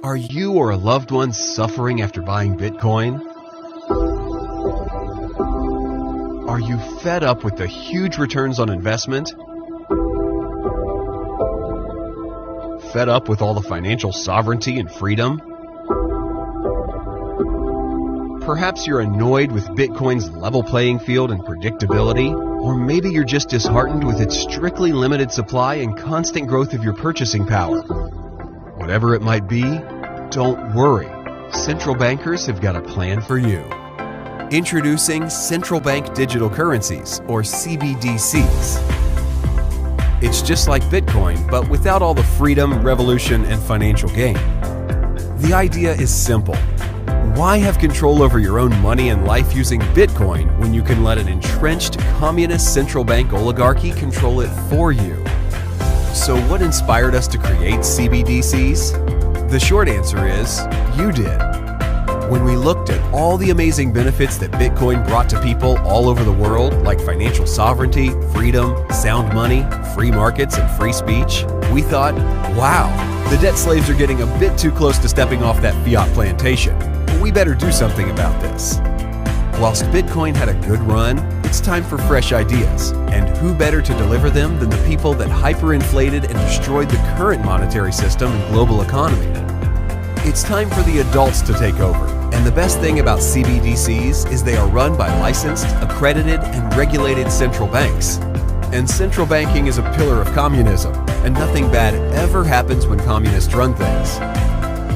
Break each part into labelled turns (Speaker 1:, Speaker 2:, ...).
Speaker 1: Are you or a loved one suffering after buying Bitcoin? Are you fed up with the huge returns on investment? Fed up with all the financial sovereignty and freedom? Perhaps you're annoyed with Bitcoin's level playing field and predictability, or maybe you're just disheartened with its strictly limited supply and constant growth of your purchasing power. Whatever it might be, don't worry. Central bankers have got a plan for you. Introducing central bank digital currencies, or CBDCs. It's just like Bitcoin, but without all the freedom, revolution, and financial gain. The idea is simple. Why have control over your own money and life using Bitcoin when you can let an entrenched communist central bank oligarchy control it for you? So what inspired us to create CBDCs? The short answer is, you did. When we looked at all the amazing benefits that Bitcoin brought to people all over the world, like financial sovereignty, freedom, sound money, free markets, and free speech, we thought, wow, the debt slaves are getting a bit too close to stepping off that fiat plantation. We better do something about this. Whilst Bitcoin had a good run, it's time for fresh ideas. And who better to deliver them than the people that hyperinflated and destroyed the current monetary system and global economy? It's time for the adults to take over. And the best thing about CBDCs is they are run by licensed, accredited, and regulated central banks. And central banking is a pillar of communism, and nothing bad ever happens when communists run things.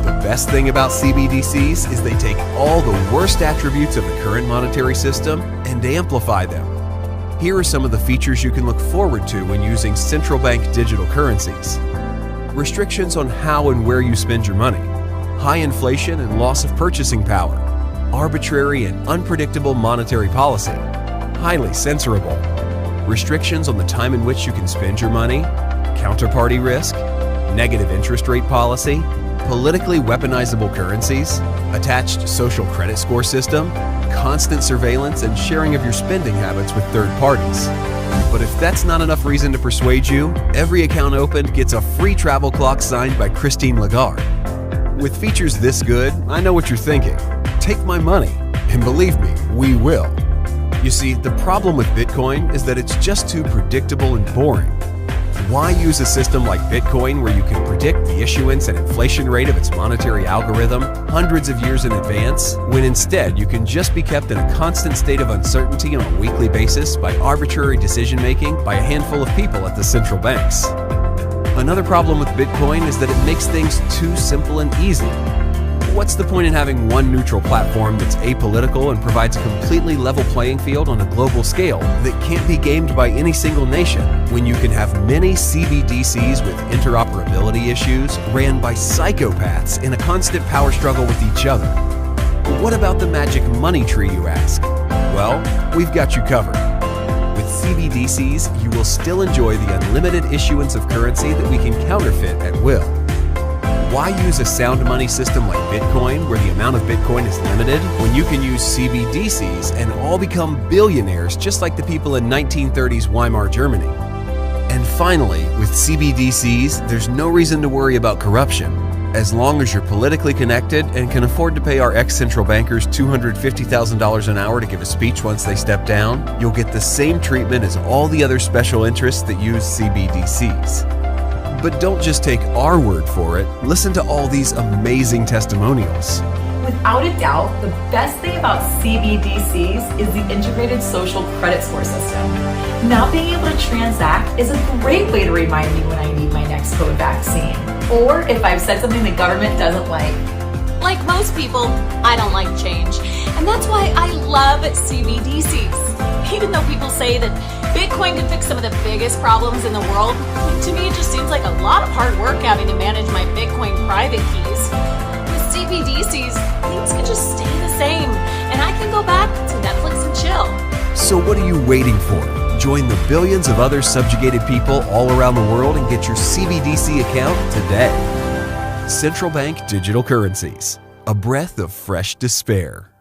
Speaker 1: The best thing about CBDCs is they take all the worst attributes of the current monetary system and amplify them. Here are some of the features you can look forward to when using central bank digital currencies. Restrictions on how and where you spend your money. High inflation and loss of purchasing power. Arbitrary and unpredictable monetary policy. Highly censorable. Restrictions on the time in which you can spend your money. Counterparty risk. Negative interest rate policy. Politically weaponizable currencies, attached social credit score system, constant surveillance and sharing of your spending habits with third parties. But if that's not enough reason to persuade you, every account opened gets a free travel clock signed by Christine Lagarde. With features this good, I know what you're thinking. Take my money. And believe me, we will. You see, the problem with Bitcoin is that it's just too predictable and boring. Why use a system like Bitcoin where you can predict the issuance and inflation rate of its monetary algorithm hundreds of years in advance, when instead you can just be kept in a constant state of uncertainty on a weekly basis by arbitrary decision-making by a handful of people at the central banks? Another problem with Bitcoin is that it makes things too simple and easy. What's the point in having one neutral platform that's apolitical and provides a completely level playing field on a global scale that can't be gamed by any single nation, when you can have many CBDCs with interoperability issues ran by psychopaths in a constant power struggle with each other? What about the magic money tree, you ask? Well, we've got you covered. With CBDCs, you will still enjoy the unlimited issuance of currency that we can counterfeit at will. Why use a sound money system like Bitcoin, where the amount of Bitcoin is limited, when you can use CBDCs and all become billionaires just like the people in 1930s Weimar Germany? And finally, with CBDCs, there's no reason to worry about corruption. As long as you're politically connected and can afford to pay our ex-central bankers $250,000 an hour to give a speech once they step down, you'll get the same treatment as all the other special interests that use CBDCs. But don't just take our word for it. Listen to all these amazing testimonials.
Speaker 2: Without a doubt, the best thing about CBDCs is the integrated social credit score system. Not being able to transact is a great way to remind me when I need my next COVID vaccine, or if I've said something the government doesn't like.
Speaker 3: Like most people, I don't like change, and that's why I love CBDCs. Even though people say that Bitcoin can fix some of the biggest problems in the world, to me it just seems like a lot of hard work having to manage my Bitcoin private keys. With CBDCs, things can just stay the same, and I can go back to Netflix and chill.
Speaker 1: So what are you waiting for? Join the billions of other subjugated people all around the world and get your CBDC account today. Central bank digital currencies. A breath of fresh despair.